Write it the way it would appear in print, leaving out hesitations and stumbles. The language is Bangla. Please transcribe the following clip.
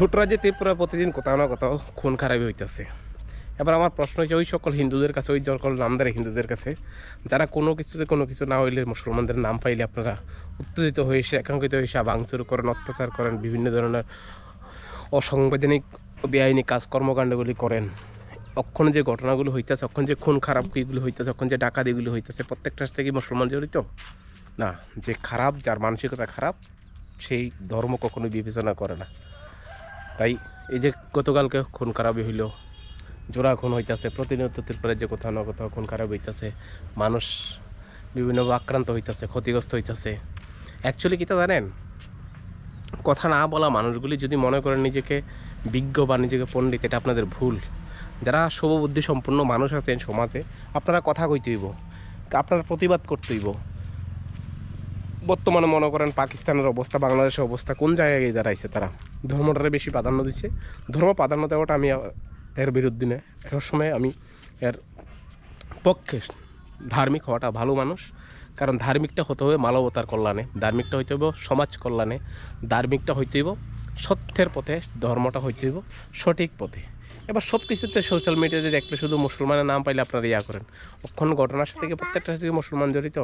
ছোট রাজ্যে ত্রিপুরা প্রতিদিন কোথাও না কোথাও খুন খারাপি হইতেছে। এবার আমার প্রশ্ন হচ্ছে ওই সকল হিন্দুদের কাছে, ওই সকল নামদারি হিন্দুদের কাছে যারা কোনো কিছুতে কোনো কিছু না হইলে মুসলমানদের নাম পাইলে আপনারা উত্তেজিত হয়ে এসে একাঙ্কিত হয়ে এসে ভাঙচুর করেন, অত্যাচার করেন, বিভিন্ন ধরনের অসাংবিধানিক বেআইনি কাজ কর্মকাণ্ডগুলি করেন। অক্ষণ যে ঘটনাগুলো হইতেছে, অক্ষণ যে খুন খারাপগুলো হইতেছে, অক্ষণ যে ডাকাতিগুলো হইতেছে, প্রত্যেকটার থেকে মুসলমান জড়িত না। যে খারাপ, যার মানসিকতা খারাপ, সেই ধর্ম কখনো বিবেচনা করে না। তাই এই যে গতকালকে খুন খারাপই হইল, জোড়া খুন হইতেছে, প্রতিনিয়ত ত্রিপুরার যে কোথাও না কোথাও খুন খারাপ হইতেছে, মানুষ বিভিন্নভাবে আক্রান্ত হইতেছে, ক্ষতিগ্রস্ত হইতেছে। অ্যাকচুয়ালি কী তা জানেন, কথা না বলা মানুষগুলি যদি মনে করেন নিজেকে বিজ্ঞ বা নিজেকে পণ্ডিত, এটা আপনাদের ভুল। যারা শুভবুদ্ধি সম্পন্ন মানুষ আছেন সমাজে, আপনারা কথা কইতে হইব, আপনারা প্রতিবাদ করতে হইব। বর্তমানে মনে করেন পাকিস্তানের অবস্থা, বাংলাদেশের অবস্থা, কোন জায়গায় গিয়ে দাঁড়াইছে? তারা ধর্মটারে বেশি প্রাধান্য দিচ্ছে। ধর্ম প্রাধান্য দেওয়াটা আমি এর বিরুদ্ধে নেই, এর সময় আমি এর পক্ষে। ধার্মিক হওয়াটা ভালো মানুষ, কারণ ধার্মিকটা হতে হবে মানবতার কল্যাণে, ধার্মিকটা হইতে হবে সমাজ কল্যাণে, ধার্মিকটা হইতে হইব সত্যের পথে, ধর্মটা হইতে হইব সঠিক পথে। এবার সব কিছুতে সোশ্যাল মিডিয়াতে দেখলে শুধু মুসলমানের নাম পাইলে আপনারা ইয়া করেন। অক্ষণ ঘটনার সাথে প্রত্যেকটা সাথে মুসলমান জড়িত।